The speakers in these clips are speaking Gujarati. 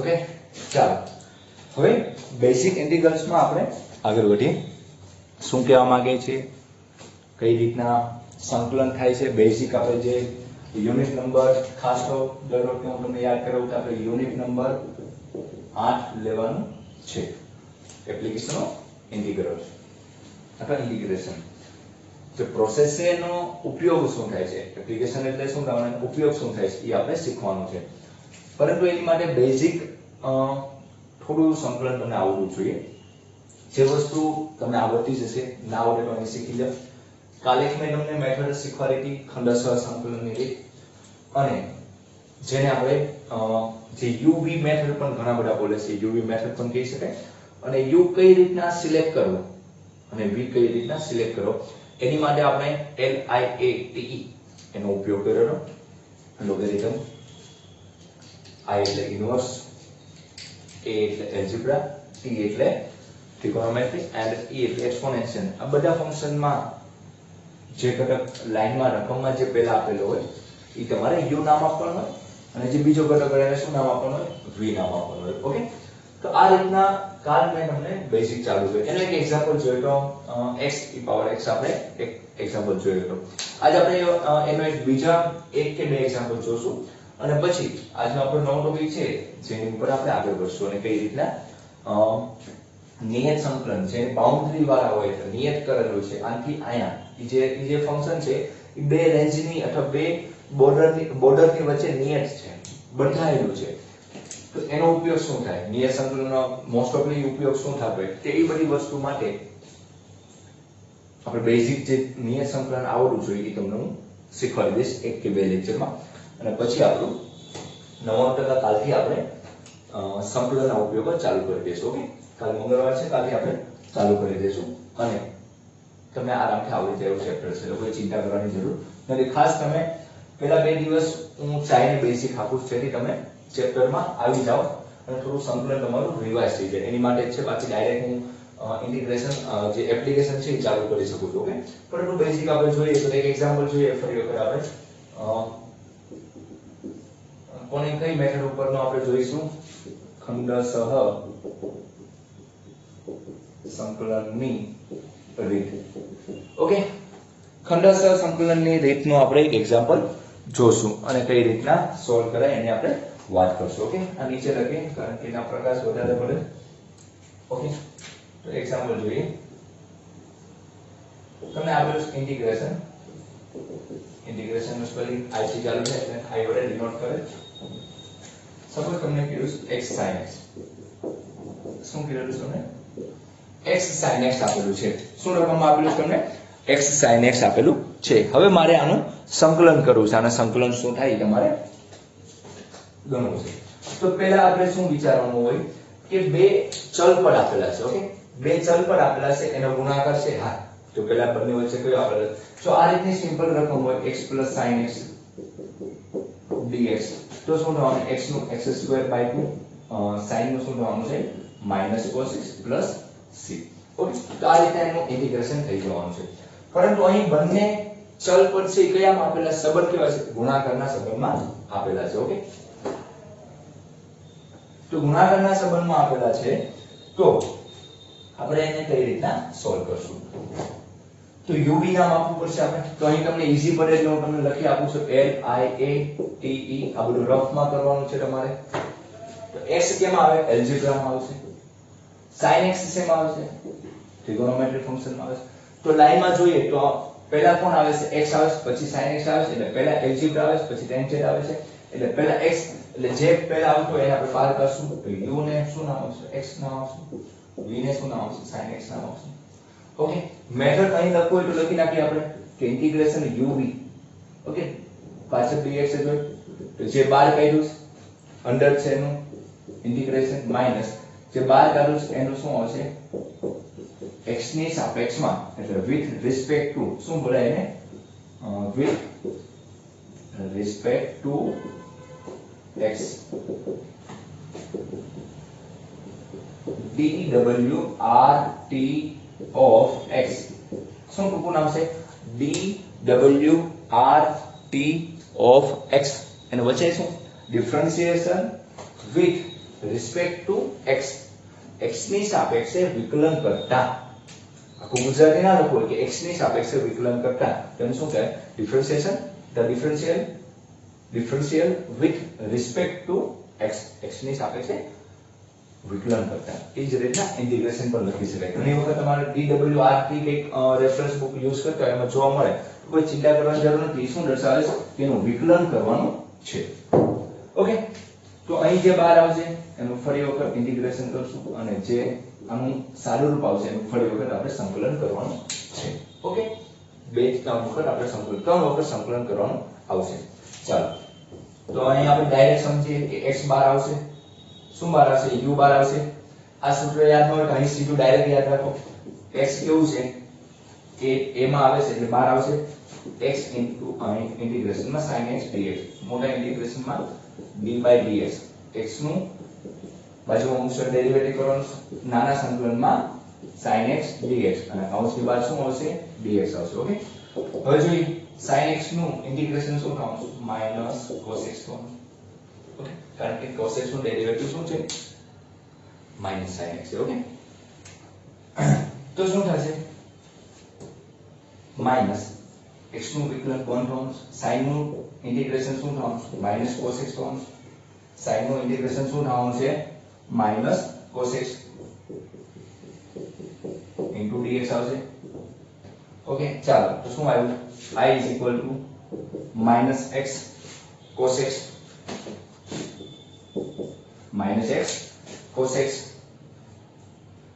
ओके ચાલો હવે બેઝિક ઇન્ટિગ્રલ્સમાં આપણે આગળ વધીએ શું કહેવા માંગે છે કઈ રીતના સંકલન થાય છે બેઝિક આપણે જે યુનિટ નંબર ખાસ તો દર વખતે હું તમને યાદ કરાવું તો આપણે યુનિટ નંબર 8 લેવાનું છે એપ્લિકેશન ઓફ ઇન્ટિગ્રલ અથવા ઇન્ટિગ્રેશન जो प्रोसेस है એનો ઉપયોગ શું થાય છે એપ્લિકેશન એટલે શું થવાનું ઉપયોગ શું થાય છે એ આપણે શીખવાનું છે પરંતુ એની માટે બેઝિક થોડું સંકલન તમને આવડવું જોઈએ જે વસ્તુ તમને આવડતી જ હશે ના આવડે તો એને શીખી લો કાલે મેં તમને મેથડ શીખવાડી હતી ખંડસર સંકલનની રીત અને જેને આપણે જે યુવી મેથડ પણ ઘણા બધા બોલે છે યુવી મેથડ પણ કહી શકાય અને યુ કઈ રીતના સિલેક્ટ કરવો અને વી કઈ રીતના સિલેક્ટ કરવો એની માટે આપણે LIATE એનો ઉપયોગ કર્યો લોગેરિધમ I એટલે ઇન્વર્સ A એટલે એલ્જિબ્રા T એટલે ટ્રિગોનોમેટ્રી એન્ડ E એટલે એક્સપોનેન્શિયલ આ બધા ફંક્શનમાં જે ઘટક લાઈનમાં રકમમાં જે પહેલા આપેલો હોય એ તમારે u નામ આપવાનું હોય અને જે બીજો ઘટક એને શું નામ આપવાનું હોય v નામ આપવાનું હોય ઓકે તો આ રીતના કાલ મેં તમને બેઝિક ચાલુ કર્યું એનો એક એક્ઝામ્પલ જોયો તો x e પાવર x આપણે એક એક્ઝામ્પલ જોયો તો આજે આપણે એનો એક બીજા એક કે બે એક્ઝામ્પલ જોશું અને પછી આજનો આપણો નવો ટોપિક છે જેની ઉપર આપણે આગળ વધશું અને કઈ રીતના નિયત સંકલન છે બાઉન્ડરી વાળા હોય તો નિયત કરેલું છે આથી આયા એ જે ફંક્શન છે એ બે રેન્જની અથવા બે બોર્ડરની વચ્ચે નિયત છે બંધાયેલું છે તો એનો ઉપયોગ શું થાય નિયત સંકલનનો મોસ્ટ ઓફલી ઉપયોગ શું થતો હોય તે એ બધી વસ્તુ માટે આપણે બેઝિક જે નિયત સંકલન આવડવું જોઈએ એ તમને હું શીખવાડી દઈશ એક કે બે લેક્ચરમાં અને પછી આપણું 99% કાલથી આપણે સંકલનના ઉપયોગો ચાલુ કરી દઈશું ઓકે કાલ મંગળવાર છે કાલથી આપણે ચાલુ કરી દઈશું અને તમને આરામથી આવડી જાય એવું ચેપ્ટર છે કોઈ ચિંતા કરવાની જરૂર નથી ખાસ તમે પહેલા 2 દિવસ હું ચાઈને બેઝિક આપું છું જેથી તમે ચેપ્ટરમાં આવી જાઓ અને થોડું સંકલન તમારું રિવાઇઝ થઈ જાય એની માટે છે બાકી ડાયરેક્ટ હું ઇન્ટિગ્રેશન જે એપ્લિકેશન છે એ ચાલુ કરી શકું છું ઓકે પરંતુ બેઝિક આપણે જોઈએ તો એક એક્ઝામ્પલ જોઈએ ફરી વખત આપણે કોને કઈ મેથડ ઉપરનો આપણે જોઈશું ખંડસહ સંકલનની રીત ઓકે ખંડસહ સંકલનની રીતનું આપણે એક એક્ઝામ્પલ જોશું અને કઈ રીતના સોલ્વ કરાય એની આપણે વાત કરશું ઓકે આ નીચે લખીએ કારણ કે એના પ્રકાશ વધારે પડે ઓકે તો એક્ઝામ્પલ જોઈએ તમને આપેલું ઇન્ટિગ્રેશન નું સ્પેલિંગ I થી ચાલુ થાય એટલે I વડે ડિનોટ કરે સપોઝ તમને કીધું x sin x શું કીધું તમને x sin x આપેલું છે શું રકમમાં આપેલું છે તમને x sin x આપેલું છે હવે મારે આનું સંકલન કરવું છે આના સંકલન શું થાય તમારે ગણવું છે તો પહેલા આપણે શું વિચારવાનું હોય કે બે ચલ પદ આપેલા છે ઓકે બે ચલ પદ આપેલા છે એનો ગુણાકાર છે હા તો પહેલા બંને વચ્ચે કયો આપેલો જો આ રીતની સિમ્પલ રકમ હોય x sin x dx તો શું થવાનું x નું x² 2 sin નું શું થવાનું છે -cos x c ઓકે તો આ રીતે એનું ઇન્ટિગ્રેશન થઈ જવાનું છે પરંતુ અહીં બંને ચલ પદ છે કયામાં આપેલા સંબંધ કેવા છે ગુણાકારના સંબંધમાં આપેલા છે ઓકે તો ગુણાકારના સંબંધમાં આપેલા છે તો આપણે એને કઈ રીતના સોલ્વ કરશું તો uv નામ આપવું પડશે આપણે તો અહીં તમને ઈઝી પડે એટલે હું તમને લખી આપું છું LIATE આ બધું રફમાં કરવાનું છે તમારે તો x કેમાં આવે એલ્જિબ્રામાં આવશે sin x શેમાં આવશે ટ્રિગોનોમેટ્રી ફંક્શનમાં આવે તો લાઈનમાં જોઈએ તો પહેલા કોણ આવે છે x આવે છે પછી sin x આવે છે એટલે પહેલા એલ્જિબ્રા આવે છે પછી tan z આવે છે એટલે પહેલા x એટલે જે પહેલા આવતો એને આપણે બહાર કરશું તો u ને શું નામ આવશે x નામ આવશે v ને શું નામ આવશે sin x નામ આવશે ઓકે મેથડ અહીં લખવું હોય તો લખી નાખીએ આપણે કે ઇન્ટિગ્રેશન uv ઓકે પાછળ dx એટલે તો જે બહાર કાઢ્યું અંડર છે એનું ઇન્ટિગ્રેશન માઈનસ જે બહાર કાઢ્યું છે એનું શું આવશે x ની સાપેક્ષમાં એટલે with respect to શું બોલાય એને with respect to x dwrt of x શું ટૂંકું નામ છે dwrt of x એનો વચ્ચે શું differentiation with respect to x, x ની સાપેક્ષે વિકલન કરતા, આખું ગુજરાતી ના લખવું કે x ની સાપેક્ષે વિકલન કરતા તેને શું કહેવાય? Differentiation. The differential with respect to x, x ની સાપેક્ષે વિકલન કરતા. એ જ રીતના ઇન્ટિગ્રેશન પણ લખી શકાય. ઘણી વખત તમારે DWRT કંઈક રેફરન્સ બુક યુઝ કરતા હોય એમાં જોવા મળે, કોઈ ચિંતા કરવાની જરૂર નથી. શું દર્શાવે છે? તેનું વિકલન કરવાનું છે. ઓકે, તો અહીં જે બહાર આવશે એનું ફરી વખત ઇન્ટિગ્રેશન કરશું અને જે આનું સારું રૂપ આવશે એનું ફરી વખત આપણે સંકલન કરવાનું છે. ઓકે, 2-3 વખત આપણે સંકલન કરવાનું આવશે. ચાલો, તો અહીં આપણે ડાયરેક્ટ સમજીએ કે x બાર આવશે. શું બાર આવશે? u બાર આવશે. આ સૂત્ર યાદ ન હોય તો અહીં સીધું ડાયરેક્ટ યાદ રાખો. x કેવું છે કે a માં આવે છે એટલે બાર આવશે. x ઇન્ટુ અહીં ઇન્ટિગ્રેશનમાં sin x dx, મોટા ઇન્ટિગ્રેશનમાં d/dx, x નું બાજુમાં અંશર ડેરિવેટિવ કરવાનું, નાના સંકલનમાં sin x dx અને કૌંસની બહાર શું આવશે? dx આવશે. ઓકે, હવે જોઈએ sin x નું ઇન્ટિગ્રેશન શું થવાનું? માઈનસ cos x થવાનું. ઓકે, કારણ કે cos x નું ડેરિવેટિવ શું છે? માઈનસ sin x છે. ઓકે, તો શું થશે? માઈનસ x નું વિકલન કોણ થવાનું? sin નું ઇન્ટિગ્રેશન શું થવાનું? માઈનસ cos x થવાનું. sin નું ઇન્ટિગ્રેશન શું થવાનું છે? Minus cos x into dx આવશે. ઓકે, ચાલો, તો શું આવ્યું? I is equal to minus x cos x minus x cos x.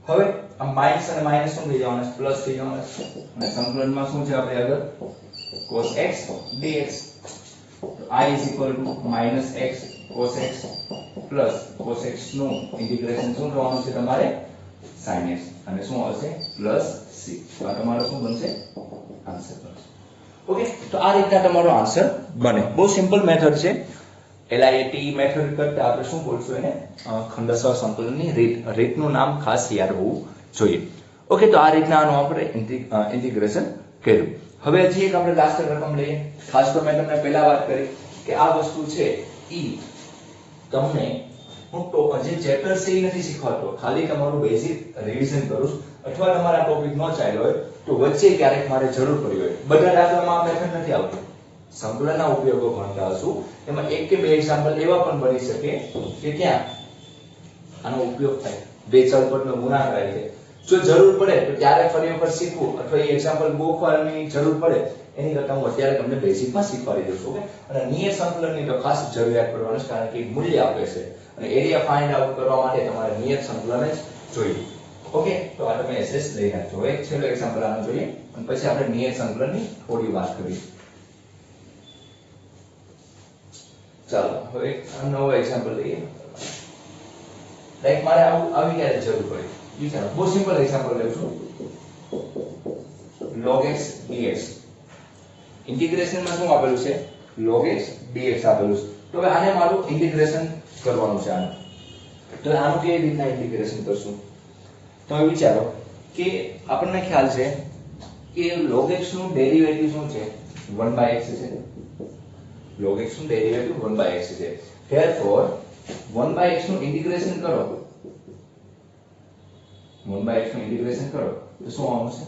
હવે આ માઈનસ અને માઈનસ શું થઈ જવાના? પ્લસ થઈ જવાના અને સંકલનમાં શું છે આપણે આગળ? cos x dx. I is equal to minus x cos x plus cos x નું ઇન્ટિગ્રેશન શું થવાનું છે તમારે? sin x અને શું આવશે? Plus c. તો આ તમારો શું બનશે? આન્સર બનશે. ઓકે, તો આ રીતના તમારો આન્સર બને. બહુ સિમ્પલ મેથડ છે. LIAT મેથડ કરતા આપણે શું બોલશું એને? ખંડસ્વર સંકલનની રીતનું નામ ખાસ યાદ હોવું જોઈએ. ઓકે, તો આ રીતના આનું આપણે ઇન્ટિગ્રેશન કર્યું. હવે હજી એક આપણે લાસ્ટ રકમ લઈએ. ખાસ તો મેં તમને પહેલા વાત કરી કે આ વસ્તુ છે ઈ તમને હું તો જે ચેપ્ટર છે એ નથી શીખવાડતો, ખાલી તમારું બેઝિક રિવિઝન કરું છું. અથવા તમારા ટોપિક ન ચાલ્યો હોય તો વચ્ચે ક્યારેક મારે જરૂર પડી હોય, બધા દાખલામાં આ મેથડ નથી આવતી. સંકલનના ઉપયોગો ભણતા હશું એમાં એક કે બે એક્ઝામ્પલ એવા પણ બની શકે કે ત્યાં આનો ઉપયોગ થાય. બે ચલપટનો ગુણાકાર છે. જો જરૂર પડે તો ત્યારે ફરી વખત શીખવું અથવા એ એક્ઝામ્પલ ગોખવાની જરૂર પડે એની કરતા હું અત્યારે તમને બેઝિકમાં શીખવાડી દઉં છું. ઓકે, અને નિયત સંકલનની તો ખાસ જરૂરિયાત પડવાની છે કારણ કે મૂલ્ય આપે છે અને એરિયા ફાઇન્ડ આઉટ કરવા માટે તમારે નિયત સંકલન જ જોઈએ. ઓકે, તો આ તમે એસએસ લઈ રાખજો. એક છેલ્લો એક્ઝામ્પલ આનો જોઈએ અને પછી આપણે નિયત સંકલનની થોડી વાત કરીએ. ચાલો, હવે નવો એક્ઝામ્પલ લઈએ. લાઈક મારે આવી ક્યારે જરૂર પડી વિચારો. બહુ સિમ્પલ એક્ઝામ્પલ લઉં છું. log x dx. ઇન્ટિગ્રેશનમાં શું આપેલું છે? log x dx આપેલું છે. તો હવે આને મારું ઇન્ટિગ્રેશન કરવાનું છે આનું. તો આનું કેવી રીતના ઇન્ટિગ્રેશન કરશું? તો હવે વિચારો કે આપણને ખ્યાલ છે કે log x નું ડેરિવેટિવ શું છે? 1/x છે. log x નું ડેરિવેટિવ 1/x છે. therefore 1/x નું ઇન્ટિગ્રેશન કરો. 1/x નું ઇન્ટિગ્રેશન કરો તો શું આવવાનું છે?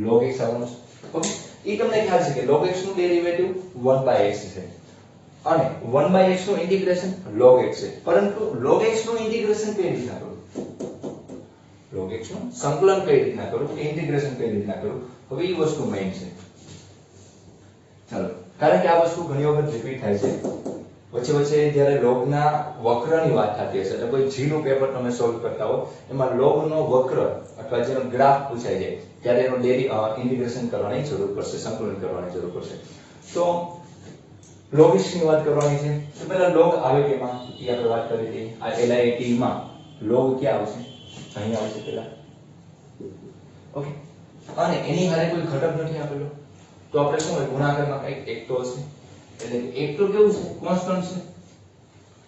log x આવવાનું છે. ઓકે, એ તમને ખ્યાલ છે કે log x નું ડેરિવેટિવ 1/x છે અને 1/x નું ઇન્ટિગ્રેશન log x છે. પરંતુ log x નું ઇન્ટિગ્રેશન કઈ રીતના કરું? log x નું સંકલન કઈ રીતના કરું કે ઇન્ટિગ્રેશન કઈ રીતના કરું? હવે એ વસ્તુ મેઈન છે. ચાલો, કારણ કે આ વસ્તુ ઘણી વખત રિપીટ થાય છે. વચ્ચે જ્યારે લોગના વક્રની વાત થતી હશે એટલે કોઈ જી નું પેપર તમે સોલ્વ કરતા હો એમાં લોગનો વક્ર અથવા જેનો ગ્રાફ પૂછાય છે ત્યારે એનો ઇન્ટિગ્રેશન કરવાની જરૂર પડશે, સંકલન કરવાની જરૂર પડશે. તો લોગિશ ની વાત કરવાની છે તો પહેલા લોગ આવે કેમાં એ આપણે વાત કરી હતી. આ LIAT માં લોગ ક્યાં આવશે? અહીં આવશે પહેલા. ઓકે, અને એની હારે કોઈ ઘટક નથી આપેલો તો આપણે શું હોય? ગુણાકારમાં કંઈક એક તો હશે. એટલે એક તો કેવું છે? કોન્સ્ટન્ટ છે.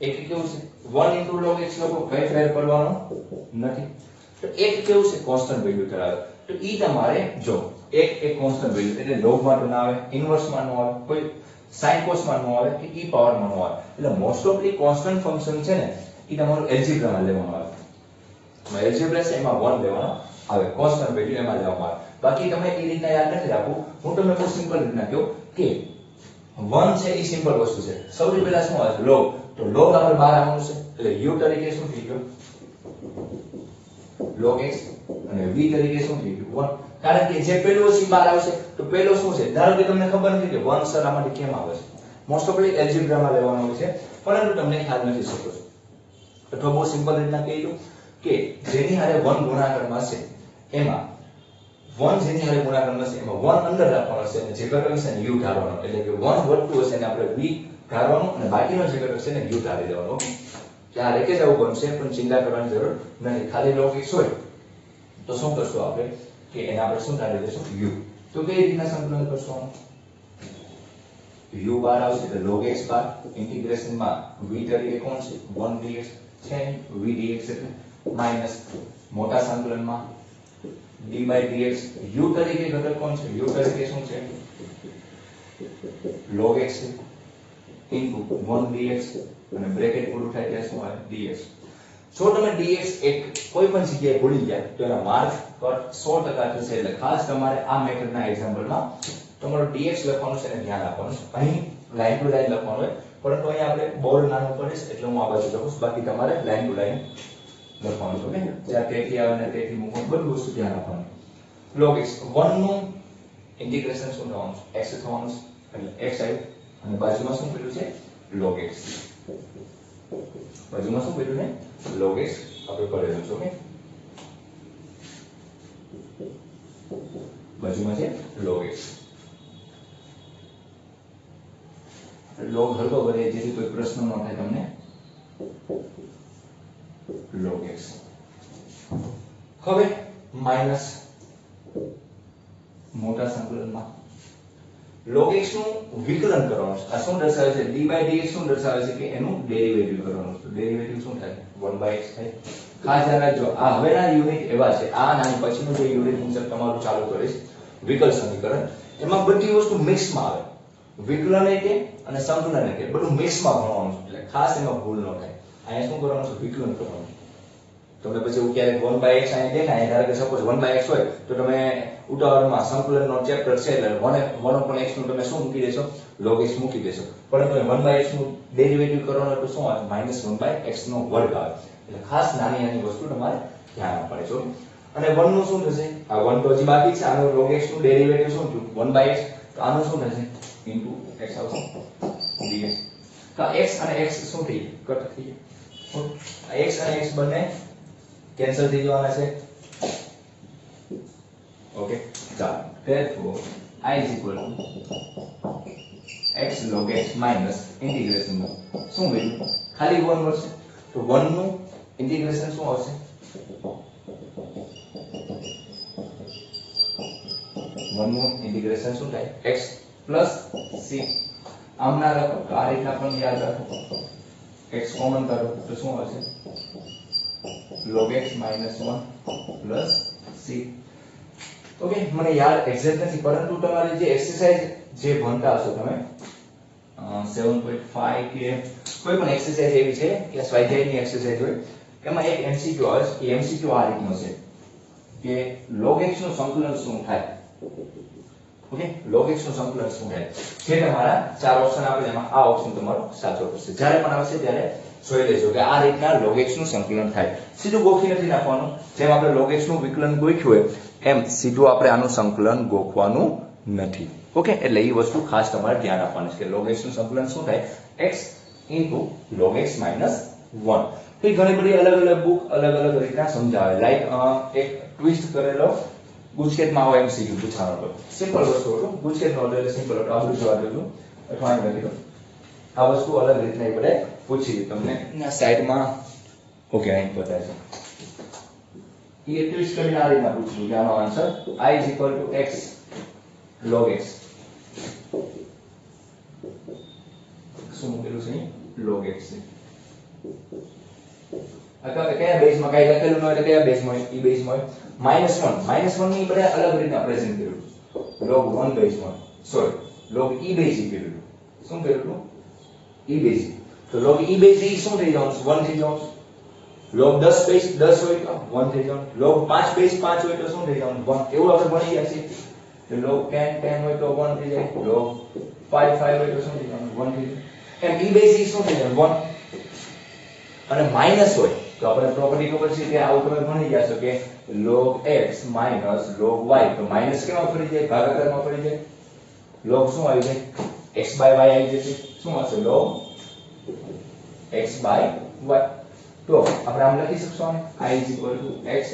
એક કેવું છે? 1 log x લખો, કઈ ફેર કરવાનો નથી. તો એક કેવું છે? કોન્સ્ટન્ટ વેલ્યુ ધરાવે. તો ઈ તમારે જો એક કોન્સ્ટન્ટ વેલ્યુ એટલે log માં તો ના આવે, ઇન્વર્સ માં ન આવે, કોઈ sin cos માં ન આવે કે e પાવર માં ન આવે. એટલે મોસ્ટ ઓફલી કોન્સ્ટન્ટ ફંક્શન છે ને એ તમારું એલ્જિબ્રામાં લેવાનું આવે. એલ્જિબ્રા છે એમાં 1 લેવાનો આવે, કોન્સ્ટન્ટ વેલ્યુ એમાં લેવામાં આવે. બાકી તમે એ રીતના યાદ નથી રાખવું. હું તમને બહુ સિમ્પલ રીતના કહું કે 1 છે એ સિમ્પલ વસ્તુ છે. સૌથી પહેલા શું આવે લોગ, તો લોગ આપણે બહાર આવવાનું છે એટલે u તરીકે શું થઈ ગયો log x અને v તરીકે શું થઈ ગયું 1. કારણ કે જે પહેલું વસ્તુ બહાર આવશે તો પહેલો શું છે, ધારો કે તમને ખબર નથી કે 1 સર આમાંથી કેમ આવે છે. મોસ્ટ ઓફલી એલ્જિબ્રામાં લેવાનું હોય છે, પરંતુ તમને ખ્યાલ નથી શકતો. અથવા બહુ સિમ્પલ રીતના કહી દઉં કે જેની હારે 1 ગુણાકારમાં છે એમાં 1 જેની હારે ગુણાકારમાં છે એમાં 1 અંદર રાખવાનો છે અને જે ઘટક છે ને u ધારવાનો. એટલે કે 1 વધતું હશે ને આપણે v ધારવાનું અને બાકીનો જે ઘટક છે ને u ધારી દેવાનો. ઓકે, ત્યાં રેકે જ આવું બનશે, પણ ચિંતા કરવાની જરૂર નથી. ખાલી log x હોય તો શું કરશું આપણે કે એને આપણે શું ધારી દઈશું u. તો કઈ રીતના સંકલન કરશું? u બાર આવશે એટલે log x બાર ઇન્ટિગ્રેશન માં v તરીકે કોણ છે 1 dx છે, v dx એટલે માઈનસ મોટા સંકલનમાં d by dx u તરીકે ઘટક કોણ છે, u તરીકે શું છે log x into 1 dx અને બ્રેકેટ પૂરું થાય ત્યાં શું આવે dx. જો તમે dx એક કોઈ પણ જગ્યાએ ભૂલી ગયા તો એના માર્ક કટ 100% થશે. એટલે ખાસ તમારે આ મેથડના એક્ઝામ્પલમાં તમારો dx લખવાનું છે અને ધ્યાન આપવાનું છે. અહીં લાઈન ટુ લાઈન લખવાનું હોય, પરંતુ અહીંયા આપણે બોર્ડ નાનું પડે છે એટલે હું આ બાજુ લખું છું. બાકી તમારે લાઈન ટુ લાઈન લખવાનું છે. ઓકે, જ્યાં તેથી આવે ને તેથી મૂકવું, બધું વસ્તુ ધ્યાન આપવાનું. log x 1 નું ઇન્ટિગ્રેશન શું થવાનું છે, x થવાનું છે એટલે x આવ્યું અને બાજુમાં શું કર્યું છે log x. બાજુમાં શું કર્યું ને log x આપણે કરેલું છે. ઓકે, બાજુમાં છે log x. log હલકો કરે જેથી કોઈ પ્રશ્ન ન થાય તમને. log x હવે માઈનસ મોટા સંકલનમાં log x નું વિકલન કરવાનું છે. આ શું દર્શાવે છે, d by dx શું દર્શાવે છે કે એનું ડેરિવેટિવ કરવાનું છે. ડેરિવેટિવ શું થાય 1/x થાય. ખાસ ધ્યાન રાખજો, આ હવેના યુનિટ એવા છે, આ નાની પછીનું જે યુનિટ હું તમારું ચાલુ કરીશ વિકલ સમીકરણ, એમાં બધી વસ્તુ મિક્સમાં આવે. વિકલન કે અને સંકલન કે બધું મિક્સમાં ભણવાનું છે. એટલે ખાસ એમાં ભૂલ ન થાય. અહીંયા શું કરવાનું છે, વિકલન કરવાનું. તમને પછી એવું ક્યારેક 1/x અહીં દેખાય, ધારો કે સપોઝ 1/x હોય તો તમે ઉતાવળમાં સંકલનનો ચેપ્ટર છે એટલે 1/x નું તમે શું મૂકી દેશો log x મૂકી દેશો. પરંતુ 1/x નું ડેરિવેટિવ કરવાનો તો શું આવે -1/x નો વર્ગ આવે. એટલે ખાસ નાની નાની વસ્તુ તમારે ધ્યાન આપવાની છે. અને 1 નું શું થશે, આ 1 તો હજી બાકી છે, આનું log x નું ડેરિવેટિવ શું થયું 1/x, તો આનું શું થશે into x આવશે dx. તો x અને x શું થઈ કટ થઈ જાય, x અને x બંને કેન્સલ થઈ જવાના છે. ઓકે, ચાલો therefore I is equal to x log x minus integration શું વેલ્યુ ખાલી 1 મળશે. તો 1 નું ઇન્ટિગ્રેશન શું આવશે 1 નું ઇન્ટિગ્રેશન શું થાય x plus c. આમ ના લખો તો આ રીતના પણ યાદ રાખો, x કોમન કરો તો શું આવશે log x minus 1 plus c. Okay, મને યાદ એક્ઝેક્ટ નથી, પરંતુ તમારી જે એક્સરસાઇઝ જે ભણતા હશો તમે 7.5 કે કોઈ પણ એક્સરસાઇઝ એવી છે કે સ્વાધ્યાયની એક્સરસાઇઝ હોય, એમાં એક MCQ આવે છે. એ MCQ આ રીતનો છે કે log x નું સંકલન શું થાય. ઓકે, log x નું સંકલન શું થાય, જે તમારા 4 ઓપ્શન આપે એમાં આ ઓપ્શન તમારો સાચો પડશે. જ્યારે પણ આવશે ત્યારે જોઈ લેજો કે આ રીતના log x નું સંકલન થાય. સીધું ગોખી નથી નાખવાનું, જેમ આપણે log x નું વિકલન ગોખ્યું હોય એમ સીધું આપણે આનું સંકલન ગોખવાનું નથી. ઓકે, એટલે એ વસ્તુ ખાસ તમારે ધ્યાન આપવાનું છે કે log x નું સંકલન શું થાય x into log x minus 1. તો ઘણી બધી અલગ અલગ બુક અલગ અલગ રીતના સમજાવે. લાઈક એક ટ્વિસ્ટ કરેલો ગુજકેટમાં આવો MCQ પૂછવાનો હતો, સિમ્પલ વસ્તુ હતું, ગુજકેટનો હતો એટલે સિમ્પલ હતો. આવું જોવા દેજો અથવા અહીં લખી દો. આ વસ્તુ અલગ રીતના એ બધા પૂછી તમને સાઈડમાં. ઓકે, અહીં બતાવે છે એ ટ્વિસ્ટ કરીને આ રીતના પૂછ્યું કે આનો answer I is equal to x log x. શું મૂકેલું છે log x છે. અથવા કયા બેઝમાં કઈ લખેલું ન હોય તો કયા બેઝમાં હોય, ઈ બેઝમાં હોય -1 ની બધા અલગ રીતના પ્રેઝન્ટ કર્યું. log 1 બેઝમાં સોરી log e બેઝ કર્યું. શું કર્યું ઈ બેઝ. તો log e બેઝ શું થઈ જવાનું 1 થઈ જવાનું. log 10 બેઝ 10 હોય તો 1 થઈ જવાનું, log 5 બેઝ 5 હોય તો શું થઈ જવાનું 1, એવું આપણે ભણી ગયા છીએ. log 10 હોય તો 1 થઈ જાય, log 5 હોય તો શું થઈ જવાનું 1 થઈ જાય. એમ e બેઝ શું થઈ જવાનું 1. અને માઈનસ હોય તો આપણે પ્રોપર્ટી ખબર છે કે આવું તમે ભણી ગયા છો કે log x log y, તો માઈનસ કેમાં ફરી જાય, ભાગાકારમાં ફરી જાય. log શું આવી જાય, x y આવી જશે. શું હશે log x y. તો આપણે આમ લખી શકશું આને I x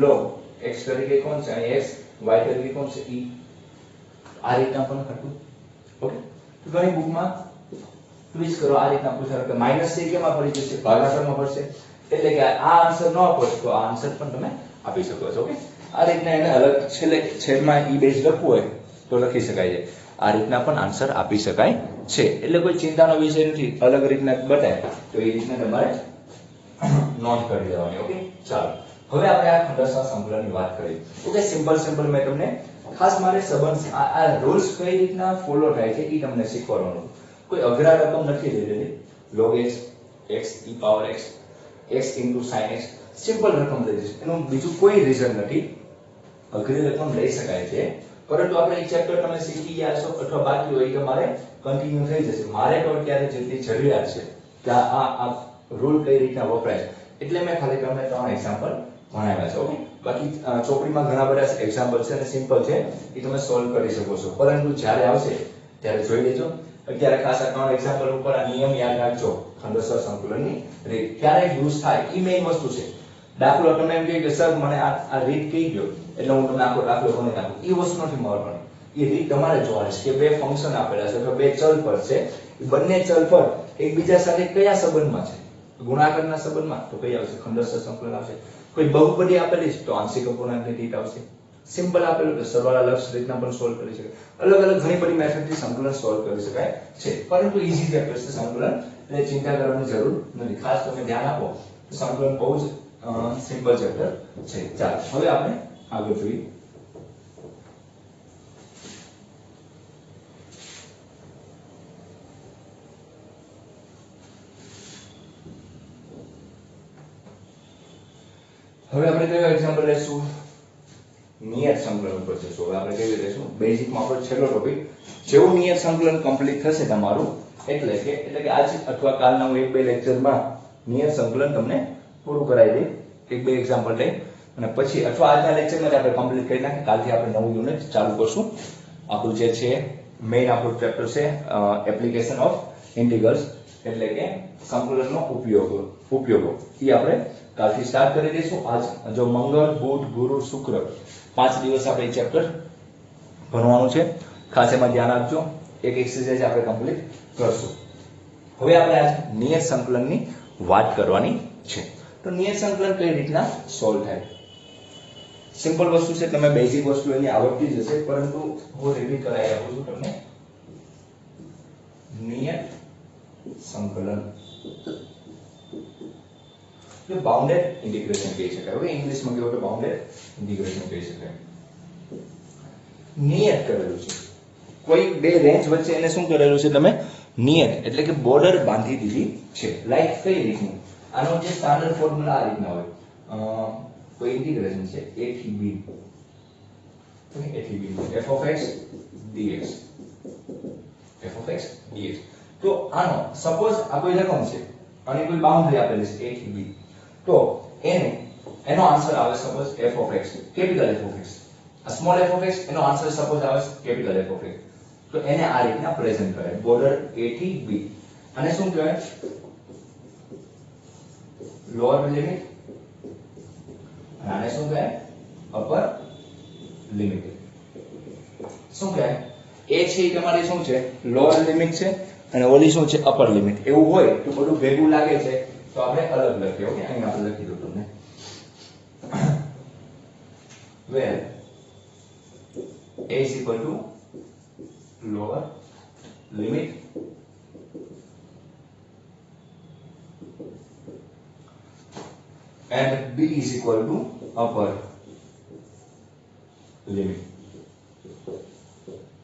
log x તરીકે કોણ છે અહીં x, y તરીકે કોણ છે e. આ રીતના પણ હતું. ઓકે, તો ઘણી બુકમાં ટ્વિચ કરો આ રીતના પૂછાય કે માઈનસ થી કેમાં ફરી જશે, ભાગાકારમાં ફરશે. એટલે કે આ આન્સર ન પડે તો આ આન્સર પણ તમે આપી શકો છો. ઓકે, આ રીતના એને અલગ છેલ્લે છેદમાં e બેઝ લખવું હોય તો લખી શકાય છે. આ રીતના પણ આન્સર આપી શકાય છે, એટલે કોઈ ચિંતાનો વિષય નથી. અલગ રીતના બતાય તો એ રીતના તમારે નોટ કરી દેવાની. ઓકે, ચાલો હવે આપણે આ ખંડરસાર સંકલનની વાત કરીએ. ઓકે, સિમ્પલ મેં તમને ખાસ મારે સંબંધ આ રૂલ્સ કઈ રીતના ફોલો થાય છે એ તમને શીખવાડવાનું. કોઈ અઘરા રકમ નથી લીધેલી. log x x e power x x sin x simple રકમ લઈ જશે, એનું બીજું કોઈ રીઝન નથી. અઘરી રકમ લઈ શકાય છે, પરંતુ આપણે એ ચેપ્ટર તમે શીખી ગયા છો અથવા બાકી હોય તમારે કન્ટિન્યુ થઈ જશે. મારે તો અત્યારે જેટલી જરૂરિયાત છે કે આ રૂલ કઈ રીતના વપરાય છે એટલે મેં ખાલી તમને 3 એક્ઝામ્પલ ભણાવ્યા છે. ઓકે, બાકી ચોપડીમાં ઘણા બધા એક્ઝામ્પલ છે અને સિમ્પલ છે, એ તમે સોલ્વ કરી શકો છો. પરંતુ જ્યારે આવશે ત્યારે જોઈ લેજો. અત્યારે ખાસ આ 3 એક્ઝામ્પલ ઉપર આ નિયમ યાદ રાખજો. ખંડરસાર સંકલનની રીત ક્યારે યુઝ થાય એ મેઇન વસ્તુ છે. દાખલો તમે એમ કહે કે સર મને આ રીત કહી ગયો એટલે હું તમને આખો દાખલો બનાવી નાખું, એ વસ્તુ નથી મહત્વની. એ રીત તમારે જોવાની છે કે બે ફંક્શન આપેલા છે અથવા બે ચલ પર છે, બંને ચલ પર એકબીજા સાથે કયા સંબંધમાં છે, ગુણાકારના સંબંધમાં તો કઈ આવશે ખંડરસાર સંકલન આવશે. કોઈ બહુપદી આપેલી છે તો આંશિક અપૂર્ણાંકની રીત આવશે. સિમ્પલ આપેલું તો સરવાળા લક્ષ રીતના પણ સોલ્વ કરી શકાય. અલગ ઘણી બધી મેથડથી સંકલન સોલ્વ કરી શકાય છે, પરંતુ ઈઝી ચેપ્ટર છે સંકલન, એટલે ચિંતા કરવાની જરૂર નથી. ખાસ તમે ધ્યાન આપો તો સંકલન બહુ જ સિમ્પલ ચેપ્ટર છે. ચાલો હવે આપણે આગળ જોઈએ. હવે આપણે કયો એક્ઝામ્પલ લેશું, નિયત સંકલન ઉપર જઈશું. હવે આપણે કેવી લેશું, બેઝિકમાં આપણો છેલ્લો ટોપિક. જેવું નિયત સંકલન કમ્પ્લીટ થશે તમારું એટલે કે આજ અથવા કાલના હું 1-2 લેક્ચરમાં નિયત સંકલન તમને પૂરું કરાવી દઈ, 1-2 એક્ઝામ્પલ લઈ, અને પછી અથવા આજના લેક્ચરમાં જ આપણે કમ્પ્લીટ કરી નાખીએ. કાલથી આપણે નવું યુનિટ ચાલુ કરશું. આપણું જે છે મેઇન આપણું ચેપ્ટર છે એપ્લિકેશન ઓફ ઇન્ટિગ્રલ્સ, એટલે કે સંકલનનો ઉપયોગો એ આપણે કાલથી સ્ટાર્ટ કરી દઈશું. આજ જો મંગળ બુધ ગુરુ શુક્ર 5 દિવસ આપણે ચેપ્ટર ભણવાનું છે. ખાસ એમાં ધ્યાન આપજો. એક એક્સરસાઇઝ આપણે કમ્પ્લીટ કરશું. હવે આપણે આજ નિયત સંકલનની વાત કરવાની છે. તો નિયત સંકલન કઈ રીતના સોલ્વ થાય, સિમ્પલ વસ્તુ છે. તમે બેઝિક વસ્તુ એની આવડતી જ હશે, પરંતુ હું રિપીટ કરાવી આપું છું તમને. નિયત સંકલન એટલે બાઉન્ડેડ ઇન્ટિગ્રેશન કહી શકાય. હવે ઇંગ્લિશમાં કહેવું તો બાઉન્ડેડ ઇન્ટિગ્રેશન કહી શકાય. નિયત કરેલું છે કોઈ બે રેન્જ વચ્ચે, એને શું કરેલું છે તમે નિયત, એટલે કે બોર્ડર બાંધી દીધી છે. લાઈક કઈ રીતનું, આનો જે સ્ટાન્ડર્ડ ફોર્મ્યુલા આ રીતના હોય. કોઈ ઇન્ટિગ્રેશન છે a થી b, f of x dx, f of x dx. તો આનો સપોઝ આ કોઈ રકમ છે અને કોઈ બાઉન્ડ્રી આપેલી છે a થી b, તો એનો આન્સર આવે suppose f of x, capital f of x. આ સ્મોલ f of x એનો આન્સર સપોઝ આવે કેપિટલ f of x. તો એને આ રીતના પ્રેઝન્ટ કરાય, બોર્ડર a થી b. અને શું કહેવાય, લોઅર લિમિટ, અને આને શું કહેવાય અપર લિમિટ. શું કહેવાય, a છે એ તમારી શું છે લોઅર લિમિટ છે અને ઓલી શું છે અપર લિમિટ. એવું હોય તો બધું ભેગું લાગે છે તો આપણે અલગ લખીએ. ઓકે, અહીં આપણે લખી દઉં તમને, where a is equal to lower limit and b is equal to upper limit.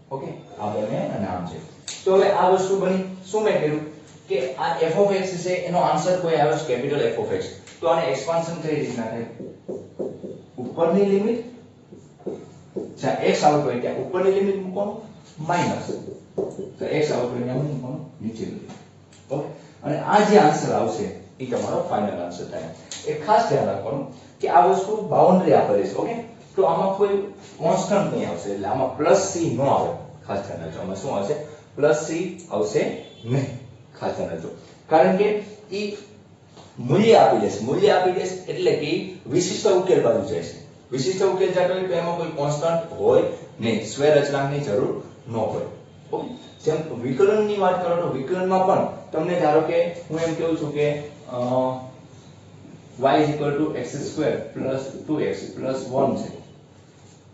Okay, આ બંને નામ છે. તો હવે આ વસ્તુ બની. શું મેં કર્યું કે આ f of x છે એનો આન્સર કોઈ આવ્યો છે કેપિટલ f of x, તો આને એક્સપાન્શન કઈ રીતના થાય? ઉપરની લિમિટ જ્યાં x આવતો હોય ત્યાં ઉપરની લિમિટ મૂકવાનું માઈનસ તો x આવતો હોય ત્યાં મૂકવાનું નીચેની લિમિટ. ઓકે, અને આ જે આન્સર આવશે એ તમારો ફાઇનલ આન્સર થાય. એ ખાસ ધ્યાન રાખવાનું કે આ વસ્તુ બાઉન્ડ્રી આપેલી છે. ઓકે, તો આમાં કોઈ કોન્સ્ટન્ટ નહીં આવશે એટલે આમાં પ્લસ c નો આવે. ખાસ ધ્યાન રાખજો. આમાં શું આવશે? પ્લસ c આવશે નહીં. ખાસ ધ્યાન રાખજો. કારણ કે ઈ મૂલ્ય આપી દેશે. મૂલ્ય આપી દેશે એટલે કે વિશિષ્ટ ઉકેલ બાજુ જશે. વિશિષ્ટ ઉકેલ જાતો હોય તો એમાં કોઈ કોન્સ્ટન્ટ હોય નહીં. સ્ક્વેર અચળાંકની જરૂર ન હોય. ઓકે, જેમ વિકલનની વાત કરો તો વિકલનમાં પણ તમને ધારો કે હું એમ કહું છું કે y x² + 2x + 1 છે.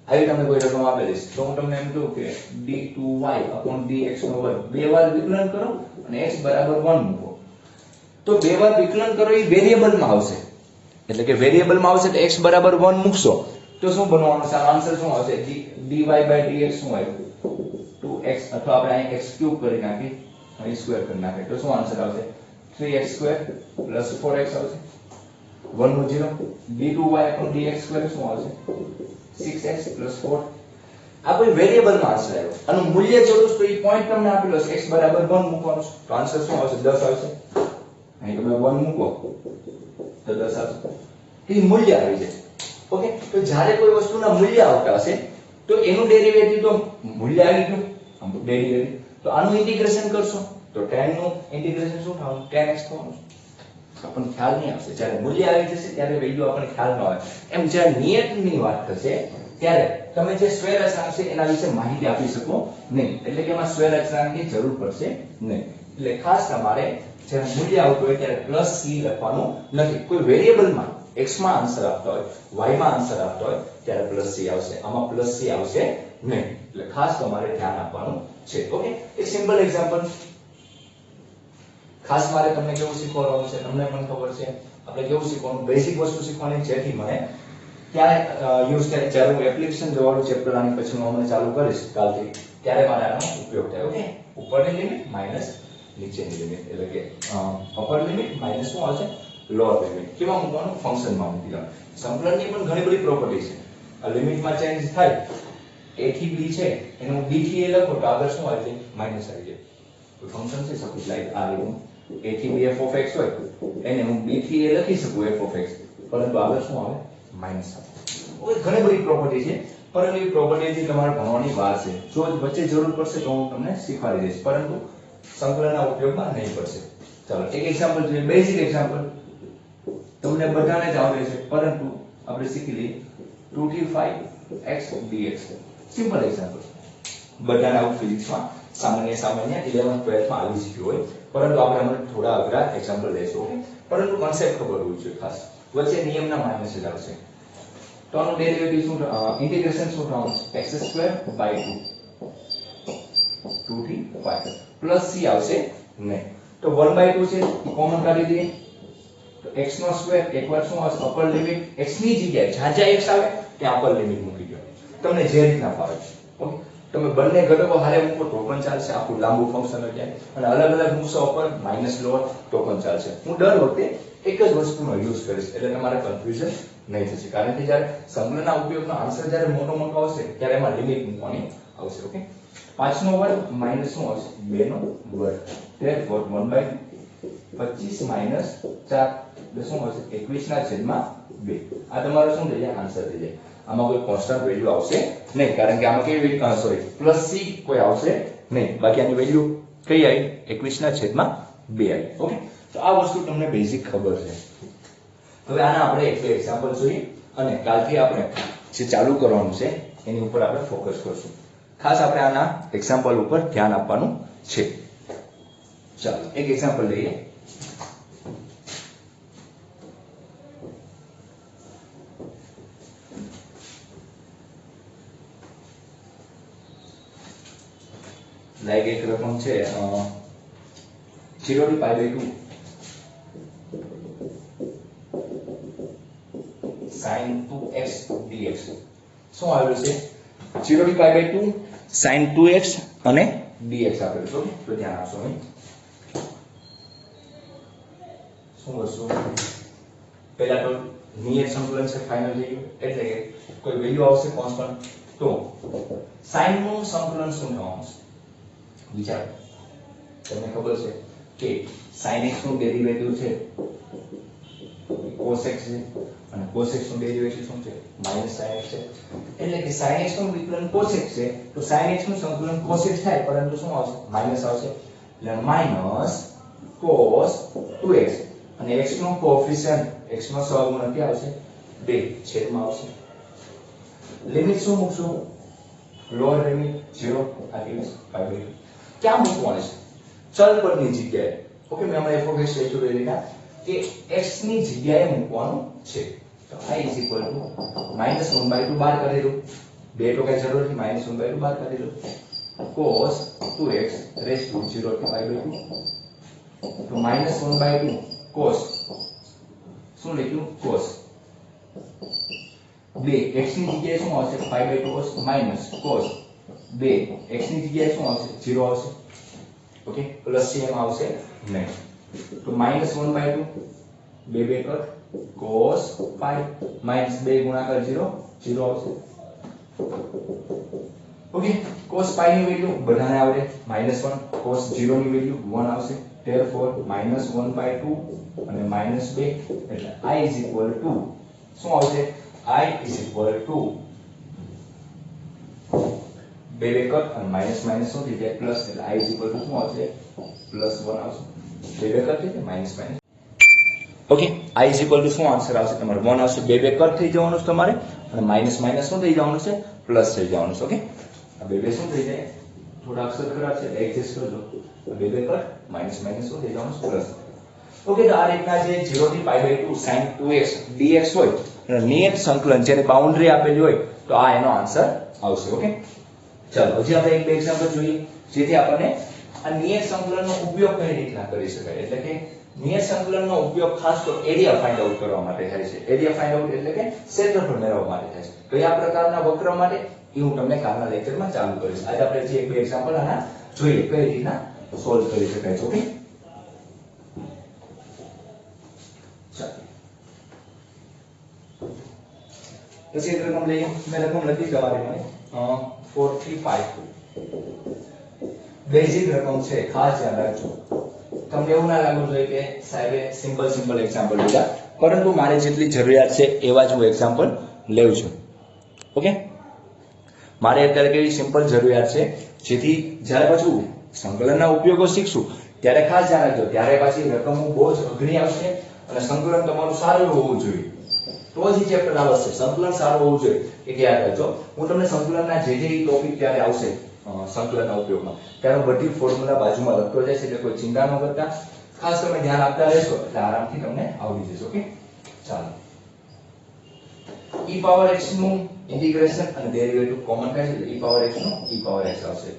આવી તમને કોઈ રકમ આપેલી છે તો હું તમને એમ કહું કે d2y/dx2 બે વાર વિકલન કરો અને x બરાબર 1 મૂકો. તો બે વાર વિકલન કરો એ વેરીએબલમાં આવશે. એટલે કે વેરીએબલમાં આવશે તો x બરાબર 1 મૂકશો તો શું બનવાનું છે? આન્સર શું આવશે? dy/dx શું આવ્યું? 2x અથવા આપણે અહીં x³ કરી નાખી અહીં સ્ક્વેર કરી નાખીએ તો શું આન્સર આવશે? 3x² + 4x આવશે. 1 નું 0. d2y/dx² શું આવશે? 6x + 4. આ કોઈ વેરીએબલમાં આન્સર આવ્યો. આનું મૂલ્ય જોડું તો એ પોઈન્ટ તમને આપેલો છે x બરાબર 1 મૂકવાનો છે તો આન્સર શું આવશે? 10 આવશે. અહીં તમે 1 મૂકો તો 10 આવશે. એ મૂલ્ય આવી જાય. ઓકે, તો જ્યારે કોઈ વસ્તુના મૂલ્ય આવતા હશે તો એનું ડેરિવેટિવ તો મૂલ્ય આવી ગયું આમ ડેરિવેટિવ તો આનું ઇન્ટિગ્રેશન કરશો તો tan નું ઇન્ટિગ્રેશન શું થવાનું? tan x થવાનું. આપણને ખ્યાલ નહીં આવશે. જ્યારે મૂલ્ય આવી જશે ત્યારે વેલ્યુ આપણને ખ્યાલ ન આવે. એમ જ્યારે નિયતની વાત થશે ત્યારે તમે જે સ્ક્વેર અચળાંક છે એના વિશે માહિતી આપી શકો નહીં. એટલે કે એમાં સ્ક્વેર અચળાંકની જરૂર પડશે નહીં. એટલે ખાસ તમારે જ્યારે મૂલ્ય આવતું હોય ત્યારે +c લખવાનું નથી. કોઈ વેરીએબલમાં x માં આન્સર આપતો હોય y માં આન્સર આપતો હોય ત્યારે +c આવશે. આમાં +c આવશે નહીં. એટલે ખાસ તમારે ધ્યાન આપવાનું છે. ઓકે, એક સિમ્પલ એક્ઝામ્પલ ખાસ મારે તમને કેવું શીખવાડવાનું છે તમને પણ ખબર છે. આપણે કેવું શીખવાનું? બેઝિક વસ્તુ શીખવાની જેથી મને ક્યારે યુઝ થાય જ્યારે હું એપ્લિકેશન જોવાનું ચેપ્ટર આની પછી હું હમણાં ચાલુ કરીશ કાલથી ત્યારે મારે આનો ઉપયોગ થાય. ઓકે, ઉપરની લિમિટ માઈનસ નીચેની લિમિટ એટલે કે અપર લિમિટ માઈનસ શું આવશે? Lower limit. કેવા મૂકવાનું? ફંક્શનમાં મૂકી દેવાનું. સંકલનની પણ ઘણી બધી પ્રોપર્ટી છે. આ લિમિટમાં ચેન્જ થાય a થી b છે એને હું b થી a લખો તો આગળ શું આવી જાય? માઈનસ આવી જાય. કોઈ ફંક્શન છે સપોઝ લાઈક આ લીધું a થી b f(x) હોય એને હું b થી a લખી શકું f(x) પરંતુ આગળ શું આવે? માઈનસ આવે. ઓકે, ઘણી બધી પ્રોપર્ટી છે પરંતુ એ પ્રોપર્ટીથી તમારે ભણવાની વાર છે. જો વચ્ચે જરૂર પડશે તો હું તમને શીખવાડી દઈશ પરંતુ સંકલનના ઉપયોગમાં નહીં પડશે. ચાલો એક એક્ઝામ્પલ જોઈએ. બેઝિક એક્ઝામ્પલ તમને બધાને જ આવડે છે પરંતુ આપણે શીખી લઈએ. 2 થી 5x dx. Simple example. બધાને આવું ફિઝિક્સમાં સામાન્ય 11th 12th માં આવી શક્યું હોય પરંતુ આપણે હમણાં થોડા અઘરા એક્ઝામ્પલ લઈશું. ઓકે, પરંતુ કોન્સેપ્ટ ખબર હોવી જોઈએ ખાસ. વચ્ચે નિયમના માઇનસ જ આવશે તો આનું ડેરિવેટિવ શું? ઇન્ટિગ્રેશન શું થવાનું? x²/2 2 થી 5 + c આવશે નહીં. તો 1/2 છે એ કોમન કાઢી દઈએ તો x નો સ્ક્વેર એકવાર શું આવશે? અપર લિમિટ x ની જગ્યાએ જ્યાં જ્યાં x આવે ત્યાં અપર લિમિટ મૂકી દો. તમને જે રીતના ફાવે. ઓકે, તમે બંને ઘટકો હારે મૂકો તો પણ ચાલશે. આખું લાંબુ ફંક્શન હોય જાય અને અલગ અલગ મૂકશો અપર માઈનસ લોઅર તો પણ ચાલશે. હું દર વખતે એક જ વસ્તુનો યુઝ કરીશ એટલે તમારે કન્ફ્યુઝન નહીં થશે. કારણ કે જ્યારે સંકલનના ઉપયોગનો આન્સર જ્યારે મોટો આવશે ત્યારે એમાં લિમિટ મૂકવાની આવશે. ઓકે, 5 નો વર્ગ માઈનસ શું આવશે? 2 નો વર્ગ. therefore 1/2 25 માઈનસ 4 એટલે શું આવશે? 21/2. આ તમારો શું થઈ જાય? આન્સર થઈ જાય. આમાં કોઈ કોન્સ્ટન્ટ વેલ્યુ આવશે નહીં કારણ કે આમાં કેવી વેલ્યુ સોરી +c કોઈ આવશે નહીં. બાકી આની વેલ્યુ કઈ આવી? 21/2 આવી. ઓકે, તો આ વસ્તુ તમને બેઝિક ખબર છે. હવે આના આપણે એક બે એક્ઝામ્પલ જોઈએ અને કાલથી આપણે જે ચાલુ કરવાનું છે એની ઉપર આપણે ફોકસ કરશું. ખાસ આપણે આના એક્ઝામ્પલ ઉપર ધ્યાન આપવાનું છે. ચાલો એક એક્ઝામ્પલ લઈએ. લાઈક એક રકમ છે 0 થી π/2 sin 2x dx. શું આવેલું છે? 0 થી π/2 sin 2x અને dx આપેલું છે. તો ધ્યાન આપશો. અહીં શું વસ્તુ? પહેલા તો નિયત સંકલન છે ફાઇનલ થઈ ગયું એટલે કે કોઈ વેલ્યુ આવશે કોન્સ્ટન્ટ તો sin નું સંકલન શું થવાનું છે વિચારો તમને ખબર છે કે sin x નું ડેરિવેટિવ છે cos x છે અને cos x નું ડેરિવેટિવ શું છે -sin x છે એટલે કે sin x નું વિકલન cos x છે તો sin x નું સંકલન cos x થાય પરંતુ શું આવશે માઈનસ આવશે એટલે માઈનસ cos 2x અને x નો કોએફિશિયન્ટ x નો સહગુણક ક્યાં આવશે 2 છેદમાં આવશે લિમિટ શું મૂકશું લોઅર લિમિટ 0 આ કેવી છે ક્યાં મૂકવાનું છે ચલ પરની જગ્યાએ ઓકે મેં હમણાં f of x લખ્યું લીધા કે x ની જગ્યાએ મૂકવાનું છે તો i = -1/2 બહાર કરી દો બે તો કઈ જરૂર નથી -1/2 બહાર કરી દો cos 2x raised to 0 થી pi/2 તો -1/2 cos શું લખ્યું cos 2 x ની જગ્યાએ શું આવશે pi/2 cos minus cos 2 x ની જગ્યાએ શું આવશે 0 આવશે ઓકે પ્લસ છે એમાં આવશે નહીં તો -1/2 બે કર cos pi -2 ગુણાકાર 0 0 આવશે ઓકે cos pi ની વેલ્યુ બધાને આવડે -1 cos 0 ની વેલ્યુ 1 આવશે therefore -1/2 અને -2 એટલે i = શું આવશે i = બે કર અને માઈનસ માઈનસ શું થઈ જાય પ્લસ એટલે i = શું આવશે +1 આવશે બે કર થઈ જાય માઈનસ માઈનસ ઓકે i = શું આન્સર આવશે તમારો 1 આવશે બે કર થઈ જવાનું છે તમારે અને માઈનસ માઈનસ શું થઈ જવાનું છે પ્લસ થઈ જવાનું છે ઓકે આ બે શું થઈ જાય થોડા અક્ષર ખરાબ છે એડજસ્ટ કરજો બે કર માઈનસ માઈનસ શું થઈ જવાનું છે પ્લસ ઓકે તો આ રીતના જે 0 થી pi/2 sin 2x dx હોય અને નિયત સંકલન જેની બાઉન્ડ્રી આપેલી હોય તો આ એનો આન્સર આવશે ઓકે ચાલો હજી આપણે એક બે એક્ઝામ્પલ જોઈએ જેથી આપણને આ નિયત સંકલનનો ઉપયોગ કઈ રીતના કરી શકાય એટલે કે નિયત સંકલનનો ઉપયોગ ખાસ તો એરિયા ફાઇન્ડ આઉટ કરવા માટે થાય છે એરિયા ફાઇન્ડ આઉટ એટલે કે ક્ષેત્રફળ મેળવવા માટે થાય છે કયા પ્રકારના વક્ર માટે એ હું તમને કાલના લેક્ચરમાં ચાલુ કરીશ આજે આપણે જે એક બે એક્ઝામ્પલ આના જોઈએ કઈ રીતના સોલ્વ કરી શકાય છે ઓકે પછી એક રકમ લઈએ મેં રકમ લખી તમારી મને 4 થી 5 બેઝિક રકમ છે ખાસ ધ્યાન રાખજો તમને એવું ના લાગવું જોઈએ કે સાહેબે સિમ્પલ એક્ઝામ્પલ લીધા પરંતુ મારે જેટલી જરૂરિયાત છે એવા જ હું એક્ઝામ્પલ લેઉં છું ઓકે મારે અત્યારે કેવી સિમ્પલ જરૂરિયાત છે જેથી જ્યારે પાછું સંકલનના ઉપયોગો શીખશું ત્યારે ખાસ ધ્યાન રાખજો ત્યારે પાછી રકમો બહુ જ અઘરી આવશે અને સંકલન તમારું સારું હોવું જોઈએ તો જ ચેપ્ટર આવશે સંકલન સારું હોવું જોઈએ કે યાદ રાખજો હું તમને સંકલનના જે ટોપિક ત્યારે આવશે સંકલનના ઉપયોગમાં ત્યારે બધી ફોર્મ્યુલા બાજુમાં લખતો જાય છે એટલે કોઈ ચિંતા ન કરતા ખાસ તમે ધ્યાન આપતા રહેશો એટલે આરામથી તમને આવડી જશે ઓકે ચાલો e⁻x નું ઇન્ટિગ્રેશન અને ડેરિવેટિવ કોમન થાય છે એટલે e⁻x નું e⁻x આવશે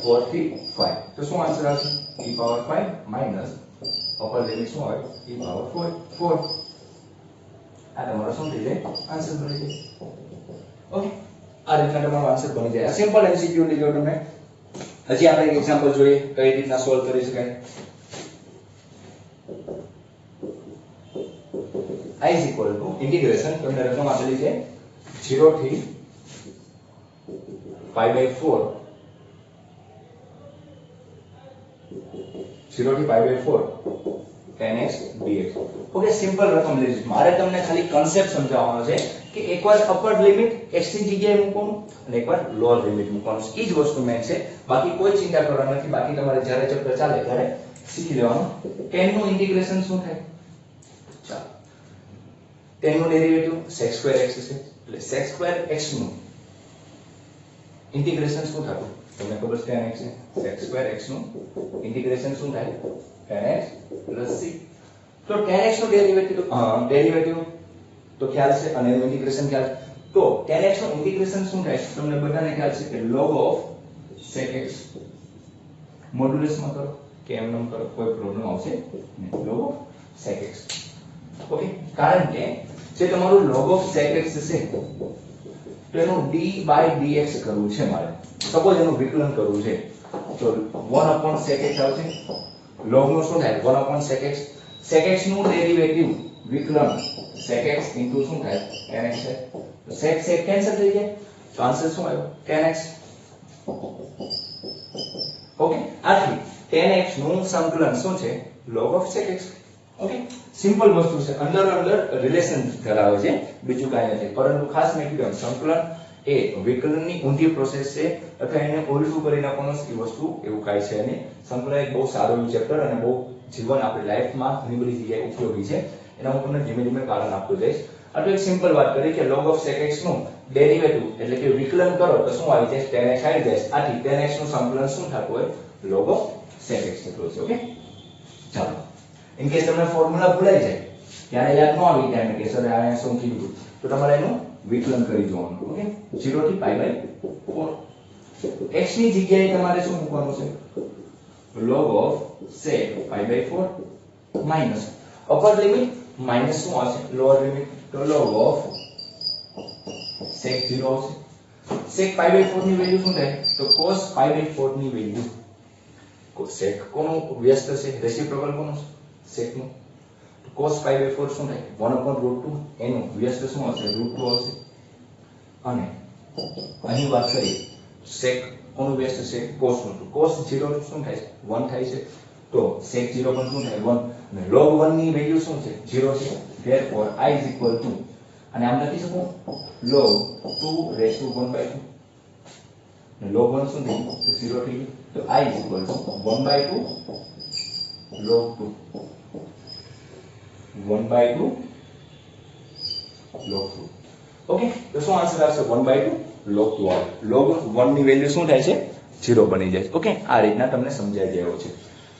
4 થી 5 તો શું આન્સર આવશે e⁻5 માઈનસ અપર લિમિટ શું હોય e⁻4 આ તમારો શું થઈ જાય આન્સર બની જાય ઓકે આ રીતના તમારો આન્સર બની જાય આ સિમ્પલ એમસીક્યુ લીધો તમે હજી આપણે એક એક્ઝામ્પલ જોઈએ કઈ રીતના સોલ્વ કરી શકાય i = ઇન્ટિગ્રેશન તમને રકમ આપેલી છે 0 થી pi/4 tan x dx okay simple રકમ લીધી મારે તમને ખાલી કન્સેપ્ટ સમજાવવાનો છે કે એકવાર અપર લિમિટ x ની જગ્યાએ મૂકવાનું અને એકવાર લોઅર લિમિટ મૂકવાનું છે એ જ વસ્તુ મેન છે બાકી કોઈ ચિંતા કરવાની નથી બાકી તમારે જ્યારે ચેપ્ટર ચાલે ત્યારે શીખી લેવાનું tan નું ઇન્ટિગ્રેશન શું થાય ચાલો tan નું ડેરિવેટિવ sec2x છે એટલે sec2x નું ઇન્ટિગ્રેશન શું થતું તમને ખબર છે tan x છે sec2x નું ઇન્ટિગ્રેશન શું થાય tan x + c તો tan x નું ડેરિવેટિવ તો ખ્યાલ છે અને એનું ઇન્ટિગ્રેશન ખ્યાલ તો tan x નું ઇન્ટિગ્રેશન શું થાય તમને બધાને ખ્યાલ છે કે log of sec x modulus માં કરો કે એમનેમ કરો કોઈ પ્રોબ્લેમ આવશે નહીં log of sec x okay કારણ કે જે તમારું log of sec x છે તો એનું d/dx કરવું છે મારે સપોઝ એનું વિકલન કરવું છે તો 1/sec x આવશે log નું શું થાય 1/sec x sec x નું ડેરિવેટિવ વિકલન sec x into શું થાય tan x છે તો sec sec કેન્સલ થઈ જાય તો આન્સર શું આવ્યો tan x ઓકે આથી tan x નું સંકલન શું છે log of sec x okay simple વસ્તુ છે અંદર રિલેશન ધરાવે છે બીજું કાંઈ નથી પરંતુ ખાસ મેં કીધું સંકલન એ વિકલનની ઊંધી પ્રોસેસ છે અથવા એને ઉલટું કરી નાખવાનું એ વસ્તુ એવું કાંઈ છે નહીં સંકલન એક બહુ સારું ચેપ્ટર અને બહુ જીવન આપણી લાઈફમાં ઘણી બધી જગ્યાએ ઉપયોગી છે એના હું તમને ધીમે ધીમે કારણ આપતો જઈશ આટલું એક સિમ્પલ વાત કરી કે log of sec x નું ડેરિવેટિવ એટલે કે વિકલન કરો તો શું આવી જાય tan x આવી જાય આથી tan x નું સંકલન શું થતું હોય log of sec x થતું હોય ઓકે ચાલો ઇન કેસ તમને ફોર્મ્યુલા ભૂલાઈ જાય ત્યારે યાદ ન આવી જાય કે સર આ શું કીધું તો તમારે એનું વિકલન કરી જોવાનું ઓકે 0 થી pi/4 x ની જગ્યાએ તમારે શું મૂકવાનું છે log of sec pi/4 minus upper limit minus શું આવશે લોઅર લિમિટ તો log of sec 0 આવશે sec pi/4 ની વેલ્યુ શું થાય તો cos pi/4 ની વેલ્યુ sec કોનું વ્યસ્ત છે રેસિપ્રોકલ કોનું sec નું cos pi/4 શું થાય 1/√2 એનું વ્યસ્ત શું હશે √2 આવશે અને અહીં વાત કરીએ sec કોનું વ્યસ્ત છે cos નું તો cos 0 શું થાય 1 થાય છે તો sec 0 પણ શું થાય 1 અને log 1 ની વેલ્યુ શું છે 0 છે therefore I is equal to અને આમ લખી શકું log 2 raised to 1/2 અને log 1 શું થઈ ગયું તો 0 થઈ ગયું તો I is equal to 1/2 log 2 1/2 log 2 okay તો શું આન્સર આવશે 1/2 log 2 આવે log 1 ની વેલ્યુ શું થાય છે 0 બની જાય ઓકે આ રીતના તમને સમજાઈ જાય છે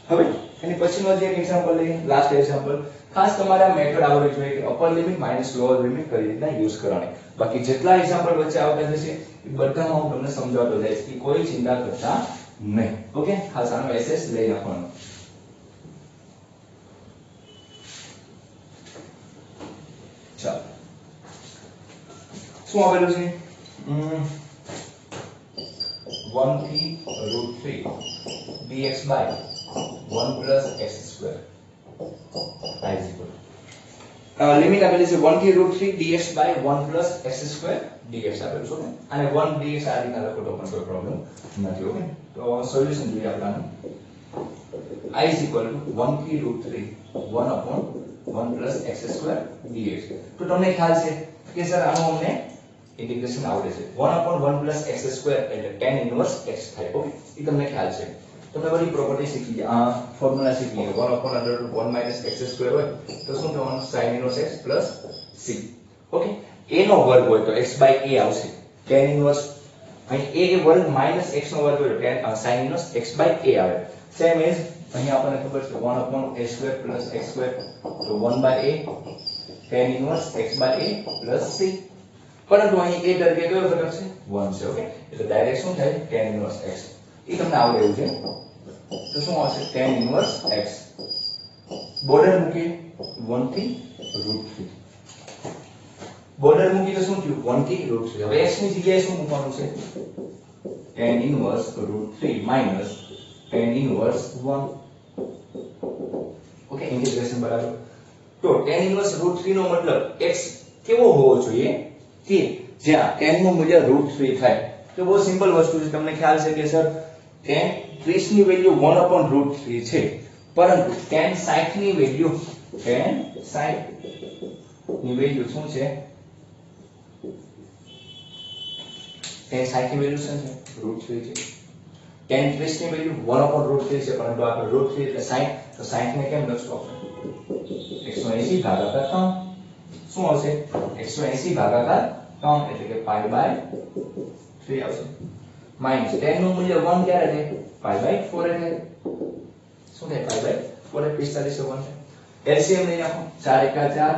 હવે એની પછીનો જે એક એક્ઝામ્પલ લઈએ લાસ્ટ એક્ઝામ્પલ ખાસ તમારે આ મેથડ આવડવી જોઈએ કે upper limit minus lower limit કઈ રીતના યુઝ કરવાની બાકી જેટલા એક્ઝામ્પલ વચ્ચે આવતા જશે એ બધામાં હું તમને સમજાવતો જઈશ કે કોઈ ચિંતા કરતા નહીં ઓકે ખાસ આનો એસએસ લઈ નાખવાનો ચાલો શું આવેલું છે 1 થી √3 dx by 1 plus x square I is equal limit આપેલી છે 1 થી √3 dx by 1 plus x square dx આપેલું છે અને 1 dx આ રીતના લખો તો પણ કોઈ પ્રોબ્લેમ નથી ઓકે તો સોલ્યુશન જોઈએ આપણાનું I is equal to 1 થી √3 1/1 plus x square dx તો તમને ખ્યાલ છે કે સર આનું અમને ઇન્ટિગ્રેશન આવડે છે 1/1 plus x square એટલે tan inverse x થાય ઓકે એ તમને ખ્યાલ છે તમને બધી પ્રોપર્ટી શીખી ગયા આ ફોર્મ્યુલા શીખી ગયા 1/1 minus x square હોય તો શું થવાનું sin inverse x plus c okay a નો વર્ગ હોય તો x by a આવશે tan inverse અહીં a એ વર્ગ minus x નો વર્ગ હોય તો sin inverse x by a આવે સેમ એઝ અહીં આપણને ખબર છે 1/a square plus x square તો 1/a tan inverse x by a plus c પરંતુ અહીં a તરીકે કયો ઘટક છે 1 છે ઓકે એટલે ડાયરેક્ટ શું થાય tan inverse x એ તમને આવડે એવું છે તો શું આવશે tan inverse x બોર્ડર મૂકી 1 થી √3 બોર્ડર મૂકી તો શું થયું 1 થી √3 હવે x ની જગ્યાએ શું મૂકવાનું છે tan inverse √3 minus tan inverse 1 okay integration બરાબર તો tan inverse √3 નો મતલબ x કેવો હોવો જોઈએ કે જ્યાં tan નું મૂલ્ય √3 થાય તો બહુ સિમ્પલ વસ્તુ છે તમને ખ્યાલ છે કે સર tan 30 ની વેલ્યુ 1/√3 છે પરંતુ tan 60 ની વેલ્યુ શું છે tan 60 ની વેલ્યુ શું છે √3 છે tan 30 ની વેલ્યુ 1/√3 છે પરંતુ આપણે √3 એટલે 60 તો 60 ને કેમ લખશું આપણે 180 ભાગાકાર 3 શું આવશે 180 ભાગાકાર 3 એટલે કે pi/3 આવશે માઈનસ tan નું મૂલ્ય 1 ક્યારે થાય pi/4 એટલે શું થાય pi/4 એટલે 45 1 છે LCM લઈ નાખો 4 * 4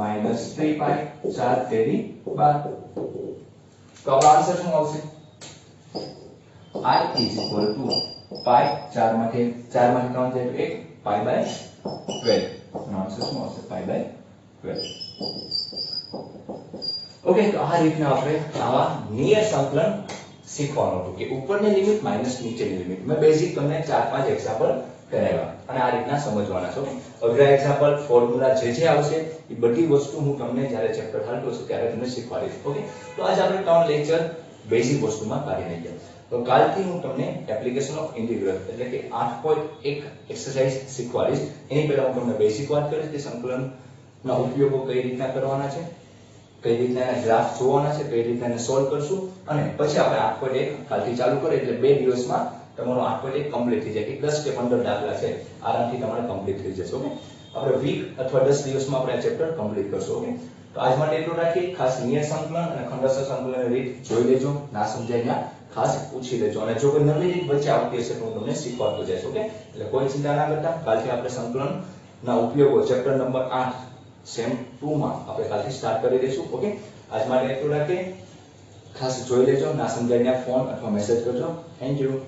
માઈનસ 3 pi 4 તેરી 12 તો આપણો આન્સર શું આવશે I is equal to pi 4 માંથી 3 જાય તો 1 pi/12 નો આન્સર શું આવશે pi/12 ઓકે તો આ રીતના આપણે આવા નિયર સંકલન શીખવાનું હતું કે ઉપરની લિમિટ માઈનસ નીચેની લિમિટ મેં બેઝિક તમને 4-5 એક્ઝામ્પલ કરાવ્યા અને આ રીતના સમજવાના છો. અઘરા એક્ઝામ્પલ ફોર્મ્યુલા જે આવશે એ બધી વસ્તુ હું તમને જ્યારે ચેપ્ટર ચાલતું હશે ત્યારે તમને શીખવાડીશ. ઓકે, તો આજે આપણે 3 લેક્ચર બેઝિક વસ્તુમાં કાઢી નાખ્યા. તો કાલથી હું તમને એપ્લિકેશન ઓફ ઇન્ટિગ્રલ એટલે કે 8.1 એક્સરસાઇઝ શીખવાડીશ. એની પહેલા હું તમને બેઝિક વાત કરીશ કે સંકલનના ઉપયોગો કઈ રીતના કરવાના છે, કઈ રીતના એના ગ્રાફ જોવાના છે, કઈ રીતના એને સોલ્વ કરશું અને પછી આપણે 8.1 કાલથી ચાલુ કરીએ એટલે 2 દિવસમાં તમારો 8.1 કમ્પ્લીટ થઈ જાય. કે 10 કે 15 દાખલા છે આરામથી તમારે કમ્પ્લીટ થઈ જશે. ઓકે, આપણે વીક અથવા 10 દિવસમાં આપણે આ ચેપ્ટર કમ્પ્લીટ કરશું. ઓકે, તો આજ માટે એટલું રાખીએ. ખાસ નિયત સંકલન અને ખંડસ્થ સંકલનની રીત જોઈ લેજો, ના સમજાય ના ખાસ પૂછી લેજો અને જો કોઈ નવી રીત વચ્ચે આવતી હશે તો હું તમને શીખવાડતો જઈશ. ઓકે, એટલે કોઈ ચિંતા ના કરતા. કાલથી આપણે સંકલનના ઉપયોગો ચેપ્ટર નંબર 8 સેમ 2 માં આપણે કાલથી સ્ટાર્ટ કરી દઈશું. ઓકે, આજ માટે એટલું રાખીએ. ખાસ જોઈ લેજો, ના સમજાય ના ફોન અથવા મેસેજ કરજો. Thank you.